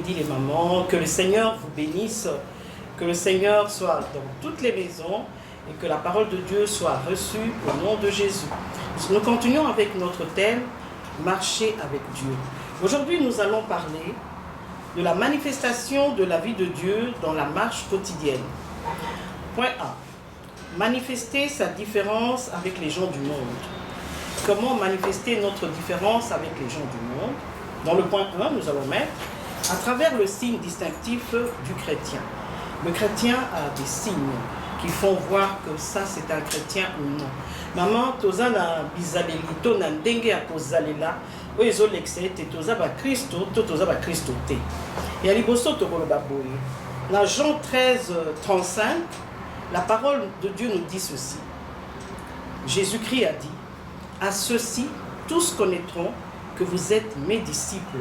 Dit les mamans, que le Seigneur vous bénisse, que le Seigneur soit dans toutes les maisons et que la parole de Dieu soit reçue au nom de Jésus. Nous continuons avec notre thème, marcher avec Dieu. Aujourd'hui, nous allons parler de la manifestation de la vie de Dieu dans la marche quotidienne. Point A. Manifester sa différence avec les gens du monde. Comment manifester notre différence avec les gens du monde? Dans le point 1, nous allons mettre à travers le signe distinctif du chrétien. Le chrétien a des signes qui font voir que ça c'est un chrétien ou non. Maman, toza na bizalelito na ndenge ya kozalela, oyezo l'excès, toza ba Christo, toza ba Christo te. Et à liboso tokoloba boye. Dans Jean 13, 35, la parole de Dieu nous dit ceci. Jésus-Christ a dit, à ceux-ci, tous connaîtront que vous êtes mes disciples,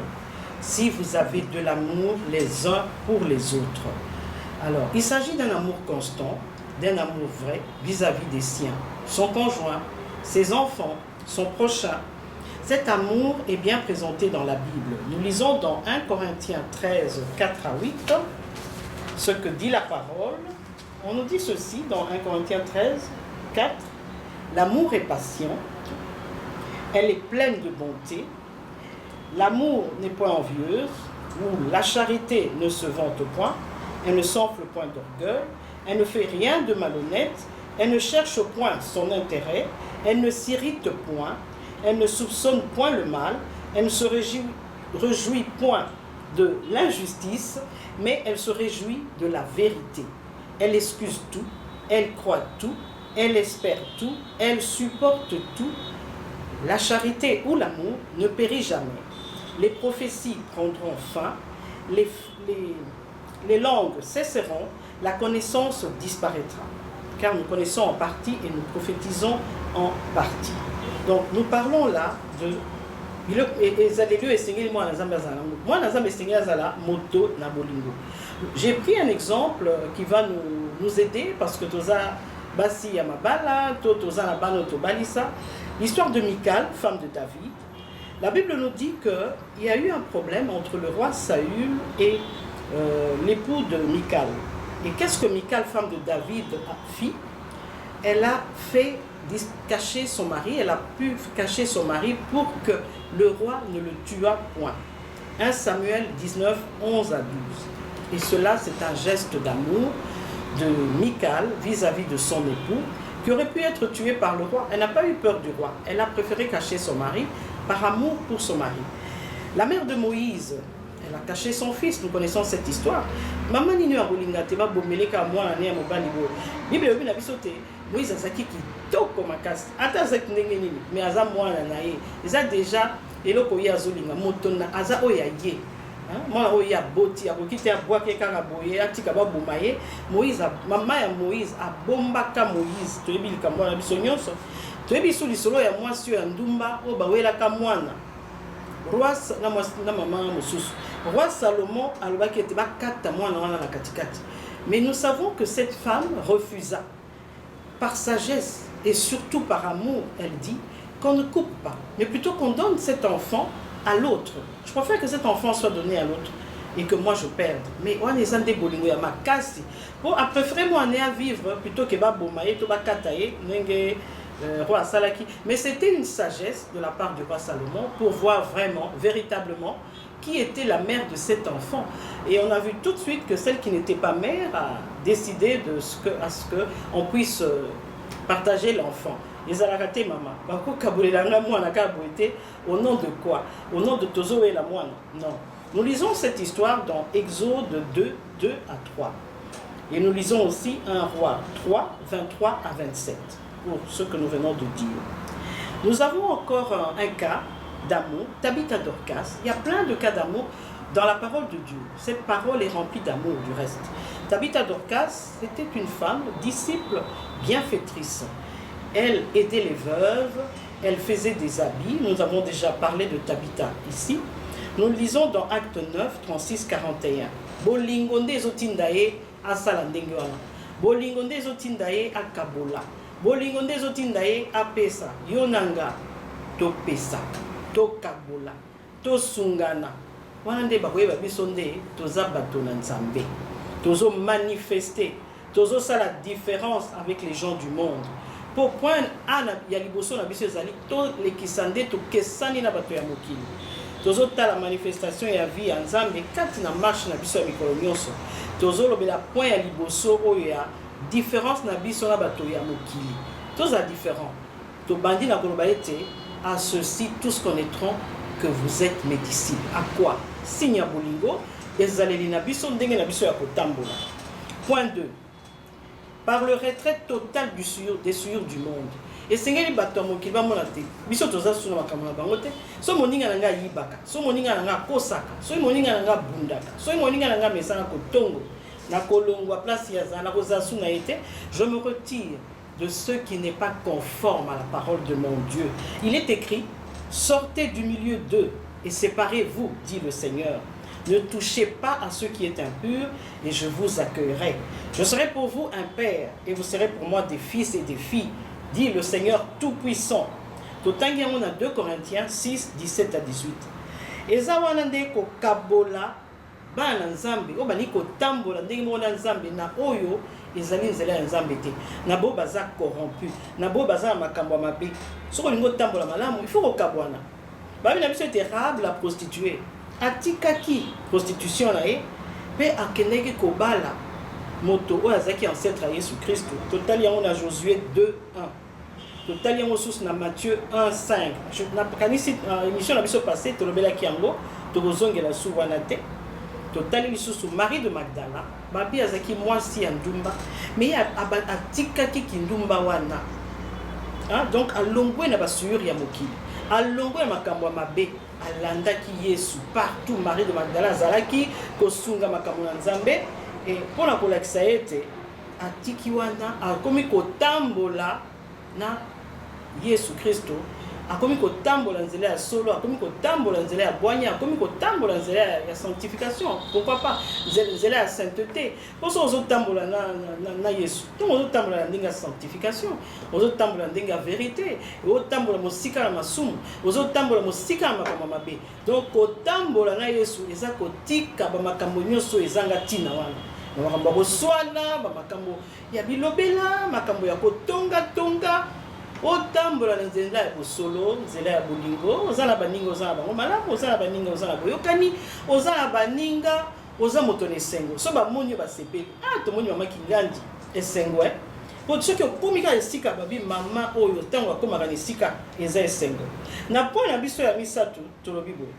si vous avez de l'amour les uns pour les autres. Alors, il s'agit d'un amour constant, d'un amour vrai vis-à-vis des siens, son conjoint, ses enfants, son prochain. Cet amour est bien présenté dans la Bible. Nous lisons dans 1 Corinthiens 13, 4 à 8, ce que dit la parole. On nous dit ceci dans 1 Corinthiens 13, 4. L'amour est patient, elle est pleine de bonté. L'amour n'est point envieuse, ou la charité ne se vante point, elle ne s'enfle point d'orgueil, elle ne fait rien de malhonnête, elle ne cherche point son intérêt, elle ne s'irrite point, elle ne soupçonne point le mal, elle ne se réjouit point de l'injustice, mais elle se réjouit de la vérité. Elle excuse tout, elle croit tout, elle espère tout, elle supporte tout. La charité ou l'amour ne périt jamais. Les prophéties prendront fin, les langues cesseront, la connaissance disparaîtra. Car nous connaissons en partie et nous prophétisons en partie. Donc nous parlons là de... J'ai pris un exemple qui va nous aider parce que l'histoire de Michal, femme de David. La Bible nous dit qu'il y a eu un problème entre le roi Saül et l'époux de Michal. Et qu'est-ce que Michal, femme de David, fit? Elle a fait cacher son mari, elle a pu cacher son mari pour que le roi ne le tuât point. 1 Samuel 19, 11 à 12. Et cela, c'est un geste d'amour de Michal vis-à-vis de son époux, qui aurait pu être tué par le roi. Elle n'a pas eu peur du roi. Elle a préféré cacher son mari par amour pour son mari. La mère de Moïse, elle a caché son fils. Nous connaissons cette histoire. Maman ninu abolinga te ba bomeleka mwana ne mobali bo. Bible yobi na bisote Moïse azaki kitoko makasi. Ata zek ndenge nini mais aza mwana na ye. Eza déjà eloko ya zolinga motona aza oyaye. Moi oya boti akokite abwake kaka boye atika ba bomaye. Moïse mama ya Moïse abombaka Moïse. Toyebi likambo na biso nyonso. Toyebi su lisolo ya mwasi ya ndumba o bawelaka mwana. Roi na maman mosusu. Roi Salomon alobaki ete bakata mwana wana na katikati. Mais nous savons que cette femme refusa. Par sagesse et surtout par amour, elle dit qu'on ne coupe pas, mais plutôt qu'on donne cet enfant à l'autre. Je préfère que cet enfant soit donné à l'autre et que moi je perde. Mais on est en débolingo ya makasi. Bon, à préférer moi à vivre plutôt que ba bomaye to ba kataye nenge roi Salaki. Mais c'était une sagesse de la part du roi Salomon pour voir vraiment, véritablement, qui était la mère de cet enfant. Et on a vu tout de suite que celle qui n'était pas mère a décidé à ce qu'on puisse partager l'enfant. Ils ont raté maman. Au nom de quoi? Au nom de Tozo et la moine? Non. Nous lisons cette histoire dans Exode 2, 2 à 3. Et nous lisons aussi 1 Roi 3, 23 à 27. Pour ce que nous venons de dire. Nous avons encore un cas d'amour, Tabitha Dorcas. Il y a plein de cas d'amour dans la parole de Dieu. Cette parole est remplie d'amour du reste. Tabitha Dorcas, c'était une femme, disciple, bienfaitrice. Elle aidait les veuves, elle faisait des habits. Nous avons déjà parlé de Tabitha ici. Nous lisons dans Acte 9, 36, 41. Bolingonde zotindae asalandenge wana. Bolingonde zotindae akabola. Bolingonde zotindae apesa. Yonanga topesa, tokabola, tosungana. wana nde bakoyeba biso nde toza bato na Nzambe, tozo manifester, tozo ça la différence avec les gens du monde. Pour point ana ya liboso na biso ezali to lekisande to kesani na bato ya mokili. Tozo ta la manifestation ya vie ya Nzambe kati na marche na biso ya mikolo nyonso. Tozo lobela point ya liboso oyo ya différence na biso na bato ya mokili. Toza différent. To bandi na koloba ete à ceci tous connaîtront que vous êtes mes disciples. À quoi? Signe ya bolingo ezaleli na biso ndenge na biso ya kotambola. Point 2. Par le retrait total des souillures du monde. Et c'est ce bato mokili ba mona te. Biso toza suna makambo na bango te. So moninga nanga yibaka, so moninga nanga kosaka, so moninga nanga bundaka, so moninga nanga mesana kotongo. Na kolongwa place ya zana koza suna ete, je me retire de ce qui n'est pas conforme à la parole de mon Dieu. Il est écrit: sortez du milieu d'eux et séparez-vous, dit le Seigneur. Ne touchez pas à ce qui est impur et je vous accueillerai. Je serai pour vous un père et vous serez pour moi des fils et des filles, dit le Seigneur Tout-Puissant. Totangi on a 2 Corinthiens 6, 17 à 18. Eza wana nde ko kabola bana Nzambe o bani ko tambola ndenge mona Nzambe na oyo ezali nzela ya Nzambe te. Na bo baza corrompu, na bo baza makambo mabe. Soko lingo tambola malamu, il faut ko kabwana. Babi na biso était la prostituée. Atikaki prostitution na e pe akeneki kobala moto o azaki ancêtre à Jésus Christ. Total yango na Josué 2:1. Total yango sous na Matthieu 1:5. Je na kanisi émission na biso passé to lobela kiango to kozongela su wana te. Total lisusu Marie de Magdala babi azaki mwasi ya ndumba mais atikaki kindumba wana. Donc alongwe na basuyuri ya mokili. Alongwe na makambo mabe. Alandaki Yesu partout. Marie de Magdala azalaki kosunga makambo na Nzambe et pona kolakisa ete atiki wana akomi kotambola na Yesu Kristo, akomi kotambola nzela ya solo, akomi kotambola nzela ya bwanya, akomi kotambola nzela ya sanctification, pourquoi pas nzela ya sainteté. Poso ozotambola na Yesu, donc ozotambola na ndenge ya sanctification, ozotambola ndenge ya vérité, ozotambola mosika na masumu, ozotambola mosika na makambo mabe. Donc kotambola na Yesu eza kotika ba makambo nyonso ezanga tina wana. Makambo koswana, ba makambo ya bilobela, makambo ya kotonga tonga. Otambola na nzela ya bosolo, nzela ya bolingo, ozala baninga ozala bango malamu, ozala baninga ozala boyokani, ozala baninga oza moto na esengo. So bamoni basepeli, tomoni mama Kingandi esengo po soki okomika esika babi mama oyo ntango akomaka na esika eza esengo. Na point na biso ya misato tolobi boye.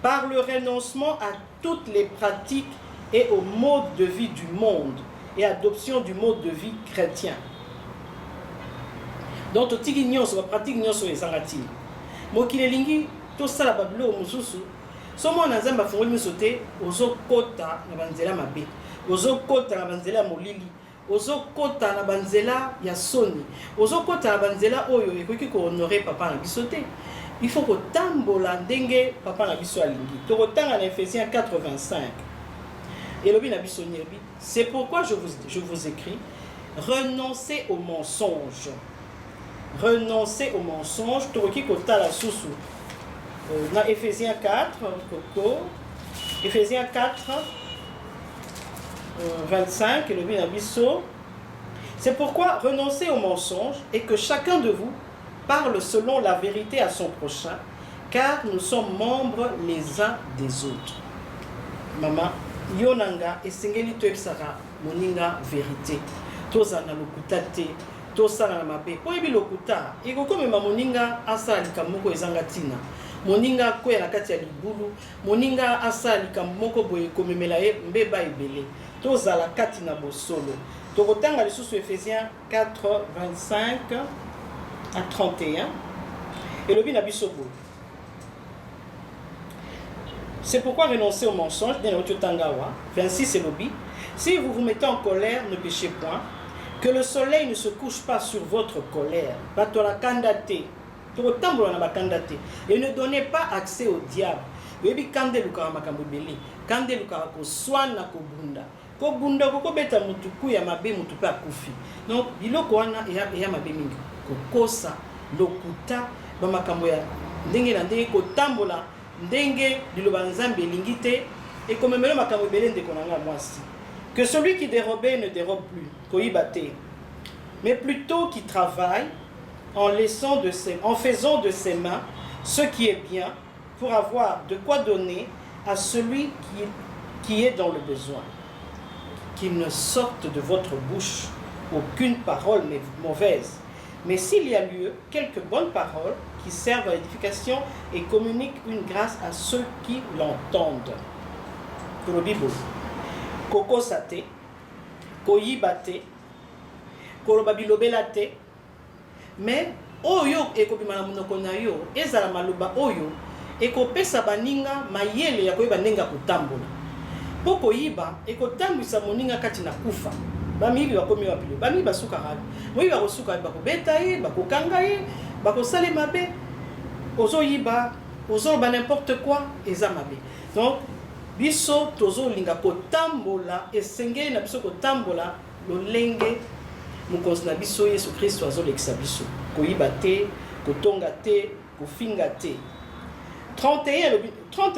Par le renoncement à toutes les pratiques et au mode de vie du monde et adoption du mode de vie chrétien. Donc totiki nyonso ba pratique nyonso ezangati mokile lingi to sala bablo mususu so mwana Nzambe afungoli miso te ozokota na banzela mabe, ozokota na banzela molili, ozokota na banzela ya soni, ozokota na banzela oyo ekoki ko honorer papa na biso te. Il faut kotambola ndenge papa na biso alingi. To kotanga na Ephésiens 4:25. Et lobi na biso nyebi, c'est pourquoi je vous écris, renoncez au mensonge. Renoncer au mensonge, toki kota la sousou. Dans Ephésiens 4, Ephésiens 4, 25, et le binabiso. C'est pourquoi renoncez au mensonge et que chacun de vous parle selon la vérité à son prochain, car nous sommes membres les uns des autres. Maman, yonanga esengeli to eksara moninga vérité. Tozana lokutate. Tosala na mabe po yebi lokuta ekokomema moninga asala likambo moko ezanga tina, moninga koya na kati ya libulu, moninga asala likambo moko boye komemela ye mbeba ebele. Tozala kati na bosolo. Tokotanga lisusu Ephésiens 4:25 à 31 et lobi na biso boye. C'est pourquoi renoncer au mensonge, 26 et lobi. Si vous vous mettez en colère, ne péchez point. Que le soleil ne se couche pas sur votre colère. Et ne donnez pas accès au diable. Donc, biloko wana eya mabe mingi. Kokosa, lokuta, ba makambo ya ndenge na ndenge kotambola ndenge liloba nzambe elingi te ekomemela makambo ebele ndeko na nga mwasi. Que celui qui dérobait ne dérobe plus, koyiba te, mais plutôt qui travaille en faisant de ses mains ce qui est bien pour avoir de quoi donner à celui qui est dans le besoin. Qu'il ne sorte de votre bouche aucune parole mauvaise, mais s'il y a lieu, quelques bonnes paroles qui servent à l'édification et communiquent une grâce à ceux qui l'entendent. Pour le Bible, Koko Sate, Koyibate, Kolobabilobelate, mais Oyo ekobimana munoko na yo, ezala maloba Oyo, ekopesa baninga mayele ya koyeba nenga kutambola. Poko yiba, ekotambwisa moninga kati na kufa. Bamibi bakomi wapilo, bamibi basuka rabi. Moyi bakosuka bakobeta ye, bakokanga ye, bakosale mabe. Ozo yiba, ozo ba n'importe quoi, eza mabe. Donc, biso tozo linga kotambola, esenge na biso kotambola, lolenge, mukonzi na biso Yesu Kristo azo lekisa biso. Koyiba te, kotonga te, kofinga te. 30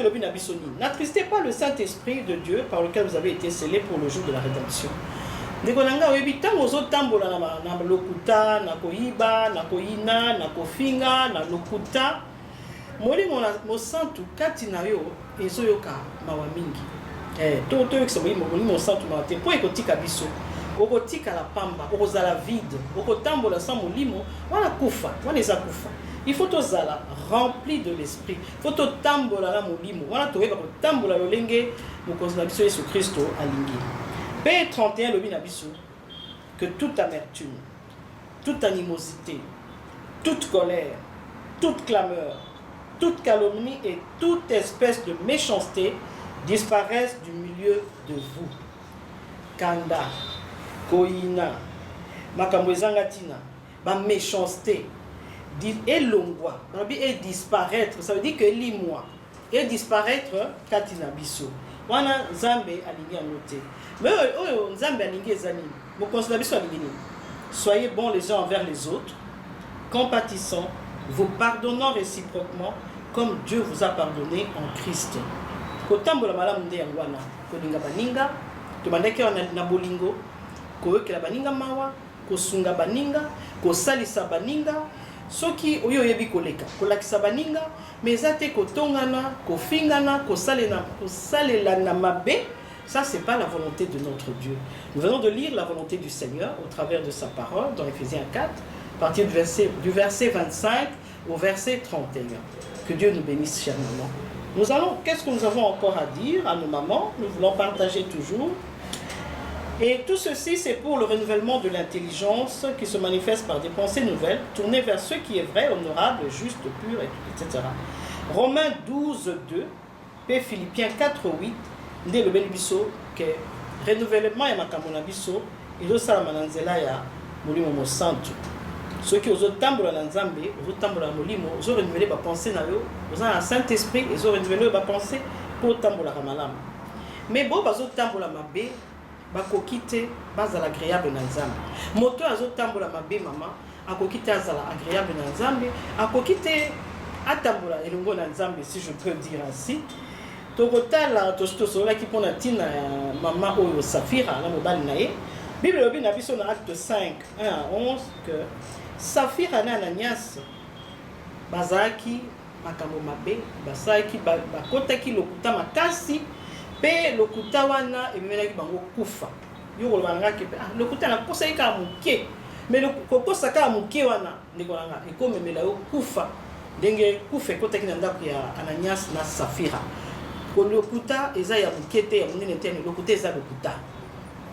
le but n'abissoni. N'attristez pas le Saint-Esprit de Dieu par lequel vous avez été scellés pour le jour de la rédemption. Ndekonanga webita ozo tambola na lokuta, na koyiba, na koyina, na kofinga, na lokuta. Moli mo santu kati na yo ezoyoka mawa mingi. To yekisa mo santu mawa te po ekotika biso. Okotika la pamba, okozala vide, okotambola sa molimo, wana kufa, wana eza kufa. Il faut tozala rempli de l'esprit. Il faut totambola la molimo. Wana toyeba ko tambola lolenge mokonzi na biso Yesu Kristo alingi. P31 lobi na biso que toute amertume, toute animosité, toute colère, toute clameur, toute calomnie et toute espèce de méchanceté disparaissent du milieu de vous. Kanda, koina, makambo ezangatina, ba méchanceté, et longwa, et disparaître, ça veut dire que l'imoa, et disparaître katina biso. Wana Nzambe alingi anote. Mais Nzambe alingi ezani. Mo conseil biso alingi. Soyez bons les uns envers les autres, compatissants, vous pardonnant réciproquement comme Dieu vous a pardonné en Christ. Kotambola malamu nde yangwana, kolinga baninga, to bandeke na bolingo, koyokela baninga mawa, kosunga baninga, kosalisa baninga. Soki oyo yebi koleka kolakisa baninga mezate kotongana kofingana kosalela na mabe, ça c'est pas la volonté de notre Dieu. Nous venons de lire la volonté du Seigneur au travers de sa parole dans Éphésiens 4, à partir du verset 25 au verset 31. Que Dieu nous bénisse chère maman. Qu'est-ce que nous avons encore à dire à nos mamans? Nous voulons partager toujours. Et tout ceci, c'est pour le renouvellement de l'intelligence qui se manifeste par des pensées nouvelles, tournées vers ce qui est vrai, honorable, juste, pur, etc. Romains 12, 2, P. Philippiens 4, 8, Ndé le Belibiso, que renouvellement et makamona biso, il y a ça la manzela ya molimo mo santo. Ceux qui osent tambola na Nzambe, osent tambola molimo, osent renouveler ba pensée na yo, osent un Saint-Esprit, osent renouveler ba pensée pour tambola malam. Mais bon, bazo tambola mabe, bakokite bazala agréable na Nzambe. Moto azotambola mabe mama, akokite azala agréable na Nzambe, akokite atambola elongo na Nzambe, si je peux dire ainsi. Tokotala tostosola ki pona tina mama oyo Safira na mobali na ye. Bible lobi na biso na acte 5 1 à 11 que Safira na Ananias bazaki makambo mabe, basaki bakotaki lokuta makasi. Pe lokuta wana ememelaki bango kufa. Yo kolobanga ke lokuta na kosa ika muke. Mais kokosa ka muke wana ndikolanga ekomemela yo kufa. Ndenge kufa ekotaki na ndako ya Ananias na Safira. Ko lokuta eza ya mukete ya munene tene lokuta eza lokuta.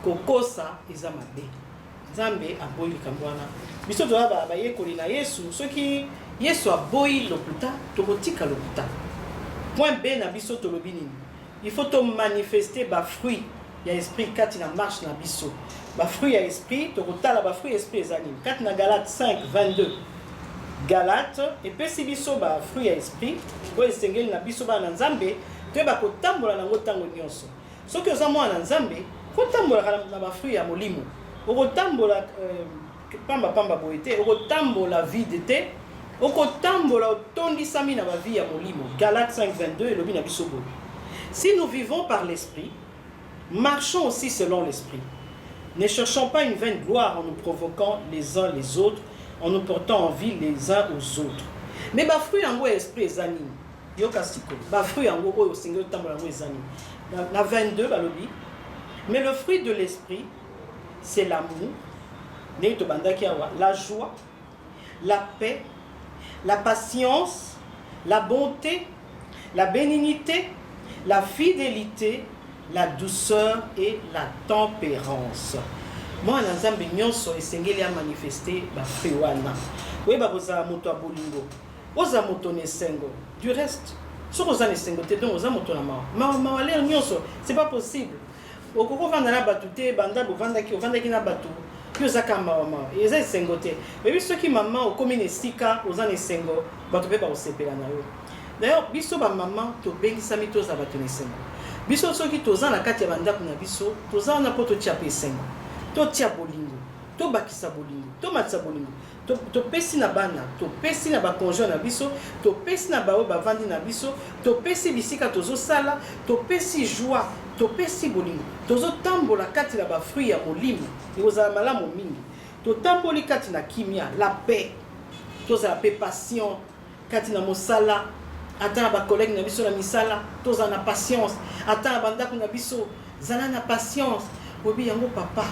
Kokosa eza mabe. Nzambe aboyi likambo wana. Biso to ba yekoli na Yesu soki Yesu aboyi lokuta tokotika lokuta. Point B na biso tolobi nini? Il faut te manifester ba fruit ya esprit kati na marche na biso. Ba fruit ya esprit, to kotala ba fruit esprit ezani. Kati na Galates 5 22. Galates et pesi biso ba fruit ya esprit, ko esengeli na biso ba na Nzambe, to ba kotambola na ngotango nyonso. Soki oza mwana na Nzambe, kotambola na ba fruit ya molimo. Okotambola pamba boyete, okotambola vide te, Okotambola otondisami na ba vie ya molimo. Galates 5:22 elobi na biso boye. Si nous vivons par l'esprit, marchons aussi selon l'esprit. Ne cherchons pas une vaine gloire en nous provoquant les uns les autres, en nous portant envie les uns aux autres. Mais ba fruit yango esprit ezani. Yoka siko. Ba fruit yango oyo singo tambola yango ezani. Na 22 balobi. Mais le fruit de l'esprit, c'est l'amour, la joie, la paix, la patience, la bonté, la bénignité, la fidélité, la douceur et la tempérance. Moi, dans un nyonso esengeli a manifesté ba fruit wana. Oui, ba boza moto abolingo. Oza moto nesengo. Du reste, sur oza nesengo te donc oza moto na ma. Ma aller nyonso, c'est pas possible. Okoko vanda na batu te banda bovanda ki na batu. Yo zaka mama. Eza esengo te. Mais ceux qui maman au commune esika oza nesengo, batu pe ba osepela na yo. D'ailleurs, biso ba maman to bengisami to za batu nesengo. Biso soki toza na kati ya bandako na biso, toza na poto tia pesengo. To tia bolingo, to bakisa bolingo, to matisa bolingo. To pesi na bana, to pesi na ba conjoint na biso, to pesi na bao ba vandi na biso, to pesi bisika tozo sala, to pesi joie, to pesi bolingo. Tozo tambola kati na ba fruit ya molimo, ekozala malamu mingi. To tamboli kati na kimia, la paix. Toza la paix passion kati na mosala. Attends ba collègue na biso na misala, toza na patience. Attends bandako na biso, zala na patience. Obi yango papa.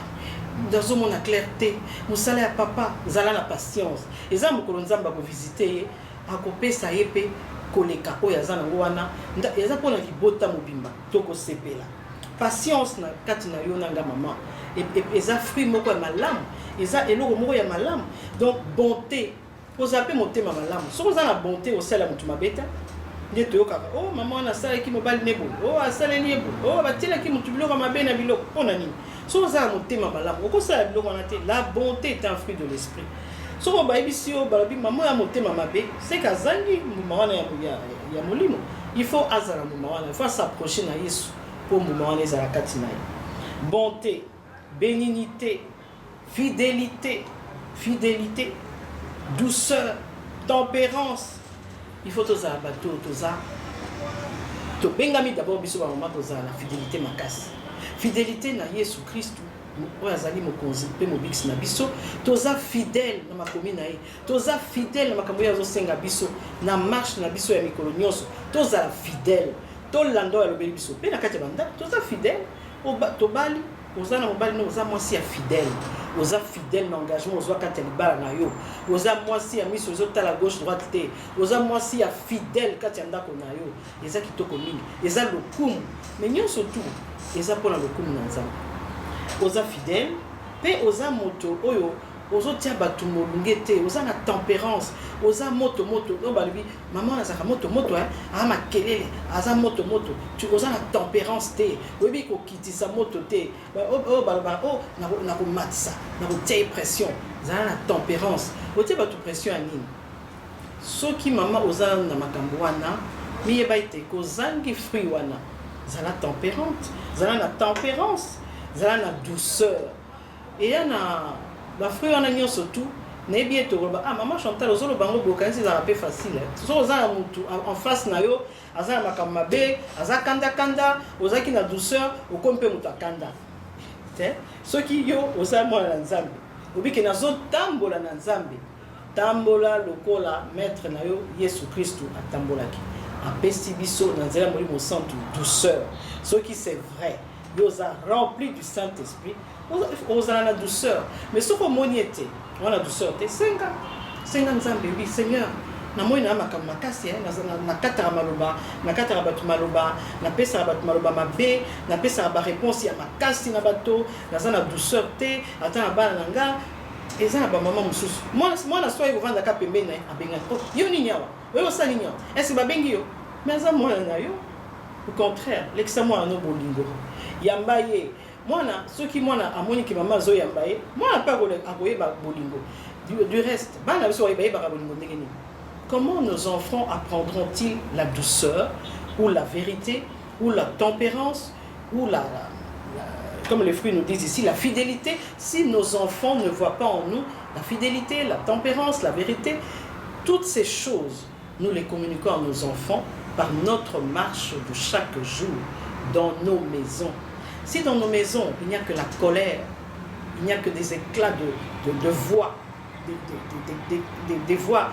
Dans mon clarté, mosala ya papa, zala na patience. Eza mokolo nzamba ko visiter, akopesa yepe koleka oya zana ngwana, eza pona libota mobimba, toko sepela. Patience na kati na yo nanga mama. Eza fruit moko ya malamu, eza eloko moko ya malamu. Donc bonté, ozape motema malamu. Soko za na bonté osala mutu mabeta. Ndeto yoka oh maman na sala ki mobile nebo oh asala ni ebo oh batela ki mutu biloko mabe na biloko pona nini so za motema malamu okosala biloko na te. La bonté est un fruit de l'esprit. So ko ba ebisio balabi maman ya motema mabe c'est kazangi maman ya molimo. Il faut azala maman, il faut s'approcher na Yesu pour maman les ala katina. Bonté, bénignité, fidélité, douceur, tempérance. Il faut toza bateau toza to bengami d'abord biso ba mama toza la fidélité makasi. Fidélité na Yesu Christ oyo azali mokonzi pe mobikisi na biso toza fidèle na makomi na ye toza fidèle na makambo ya zosenga biso na marche na biso ya mikolo nyonso toza fidèle tolanda ya lobeli biso pe na kati ya banda toza fidèle tobali oza na mobali no oza mwasi ya fidèle oza fidèle na engagement ozwa kati ya libala na yo oza mwasi ya miso ozotala gauche droite te oza mwasi ya fidèle kati ya ndako na yo eza kitoko mingi eza lokumu mais nyonso tu eza mpona lokumu na nzambe oza fidèle pe oza moto oyo ozotia bato molunge te oza na tempérance oza moto oyo balobi mama azaka moto aza makelele aza moto oza na tempérance te oyebi kokitisa moto te oyo baloba o nakomatisa nakotia pression zala na tempérance otie bato pression ya nini soki mama oza na makambo wana miyeba ete kozangi fruit wana zala tempérante zala na tempérance zala na douceur eya na ba fruit wana nyonso tu nebi eto roba ah maman Chantal ozolo bango bokanisi za pe facile so oza mutu en face na yo aza makambo mabe aza kanda ozaki na douceur okompe mutu akanda te soki yo oza mwana na nzambe obiki nazo tambola na nzambe tambola lokola maître na yo Yesu Christ atambolaki apesi biso na nzela molimo santu douceur soki c'est vrai yo za rempli du Saint-Esprit aux la douceur mais ce qu'on moniete on a douceur te senga nzambe oui Seigneur na moi na makambo makasi na katara maloba na katara batu maloba na pesa batu maloba mabe na pesa ba réponse ya makasi na bato na douceur te ata na bana nanga eza ba mama mususu moi na soye vanda ka pembeni na abenga yo ni nyawa yo sa ni nyawa est-ce ba bengi yo mais za moi na yo au contraire l'examen no bolingo yambaye mwana soki mwana amoni ki mama zo yambaye mwana pa akoyeba bolingo du reste bana biso yeba ba bolingo ndenge ni. Comment nos enfants apprendront-ils la douceur ou la vérité ou la tempérance ou comme les fruits nous disent ici la fidélité si nos enfants ne voient pas en nous la fidélité, la tempérance, la vérité? Toutes ces choses, nous les communiquons à nos enfants par notre marche de chaque jour dans nos maisons. Si dans nos maisons, il n'y a que la colère, il n'y a que des éclats de voix, des voix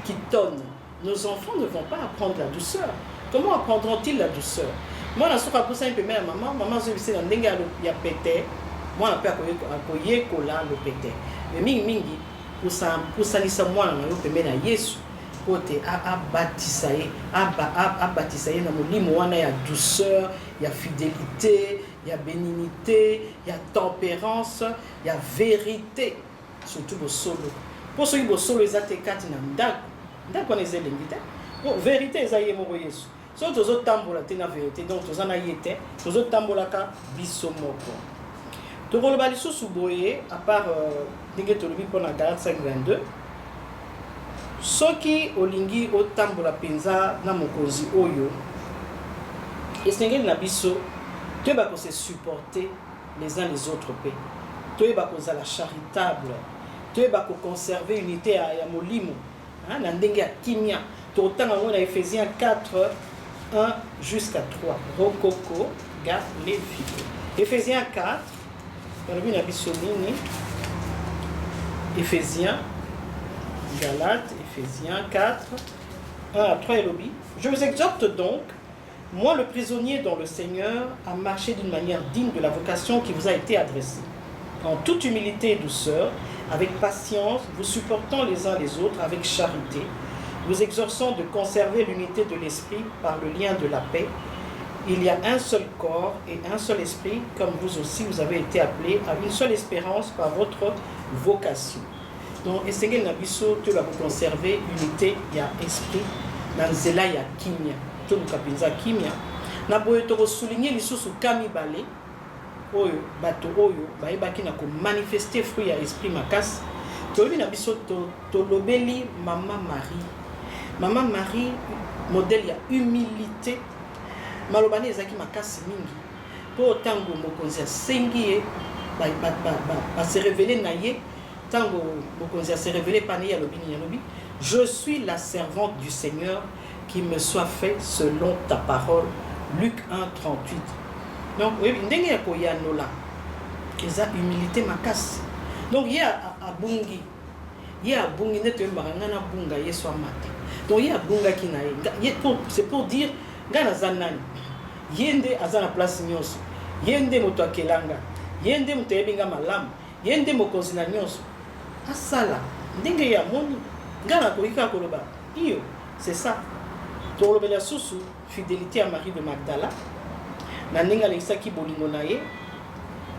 qui tonnent, nos enfants ne vont pas apprendre la douceur. Comment apprendront-ils la douceur? Moi, je suis un peu mère, maman, je suis dans le pété, moi, je suis le pété. Mais mingi, pour ça, moi, je suis un Yesu. Côté à bâtisser dans mon lit, il y a douceur, il y a fidélité, il y a bénignité, il y a tempérance, il y a vérité, surtout au solo. Pour ceux qui ont solo, ils ont été quatre d'accord, ils ont été vérité, ils ont été Yesu. So tous autres tambola tena vérité, donc tous en ayete, tous autres tambola ka bisomoko. To ko le baliso suboye à part ningetolobi pour la Galatie 5:22. Soki olingi otambola penza na mokonzi oyo esengeli na biso toyeba ko se supporter les uns les autres pe toyeba ko la charitable toyeba ko conserver unité ya molimo na ndenge ya kimia totanga ngo na Ephésiens 4 1 jusqu'à 3 rokoko ga levi Ephésiens 4 on a biso nini Ephésiens Galates, Ephésiens 4, 1 à 3 et lobby. Je vous exhorte donc, moi le prisonnier dans le Seigneur, à marcher d'une manière digne de la vocation qui vous a été adressée, en toute humilité et douceur, avec patience, vous supportant les uns les autres avec charité, vous exhorçant de conserver l'unité de l'esprit par le lien de la paix. Il y a un seul corps et un seul esprit, comme vous aussi vous avez été appelés à une seule espérance par votre vocation. Donc, essayez de conserver l'unité, il y a esprit, dans zela il y a kimia, tout le kapinza kimia. Na boye to souligner les sous kami balé, oyo bato oyo baibaki na ko manifester fruit ya esprit makas. To bi na biso to lobeli maman Marie. Maman Marie modèle ya humilité. Malobani ezaki makasi mingi. Po tango mokonzi sengi ba se révéler na ye. Tango mokonzi se révélé par Yalobi, je suis la servante du Seigneur, qui me soit fait selon ta parole. Luc 1, 38. Donc, oui, il y a humilité makas. Donc, il y a Bungi. Il y a Bungi, il y a Bunga, il y a Swamata. Donc, il y a Bunga qui n'a c'est pour dire, Gana Zanani, Yende Azana place Nyos, Yende Motoakelanga, Yende Motebinga Malam, Yende Mokozina Nyos. Asala, ndenge ya moni, ngana koika koloba. Iyo, c'est ça. Tolobela susu fidélité à Marie de Magdala. Na ninga lekisa ki bolingo na ye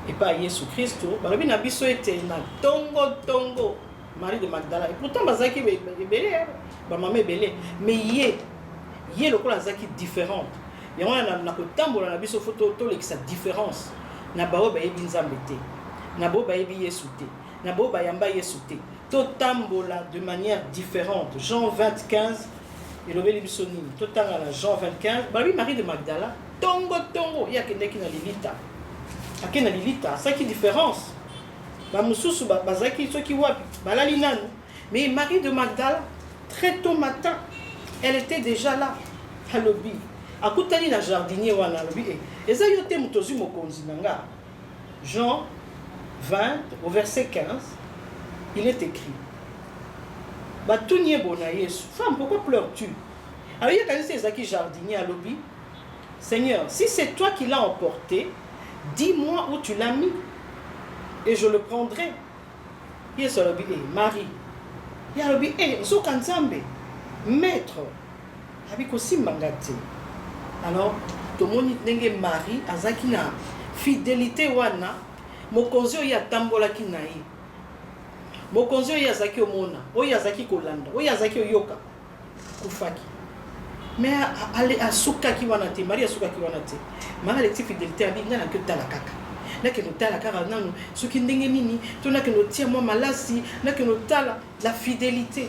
et pas Yesu Christo. Balobi na biso ete na tongo Marie de Magdala. Et pourtant bazaki belé, ba mamé belé, mais yé lokola zaki différente. Ya wana na kotambola na biso photo to lekisa différence. Na bao ba yebi nzambe te. Na bao ba yebi Yesu te. Nabo bayamba yesute totambola de manière différente. Jean 25 et le Bélibisoni totanga la Jean 25 babi Marie de Magdala tongo ya kendeki na lilita akena lilita ça qui différence ba mususu bazaki soki wapi balali nanu mais Marie de Magdala très tôt matin elle était déjà là à lobby akutani na jardinier wana lobby eza yote mutozi mokonzi nanga Jean 20, au verset 15, il est écrit femme, pourquoi pleures-tu? Alors il y a quand même ces jardiniers à lobby. Seigneur, si c'est toi qui l'as emporté, dis-moi où tu l'as mis et je le prendrai. Il y a lobby, Marie. Il y a lobby, maître. Avec aussi mangate. Alors, tout le monde dit Marie, azakina fidélité wana. Mokonzi oyo atambolaki na ye mokonzi oyo azaki omona oyo azaki kolanda oyo azaki oyoka kufaki mais asukaki wana te Marie asukaki wana te Marie aleti fidélité abi nga na ke tala kaka nake no tala kaka nanu soki ndenge nini to nake no tia moi malasi nake no tala la fidélité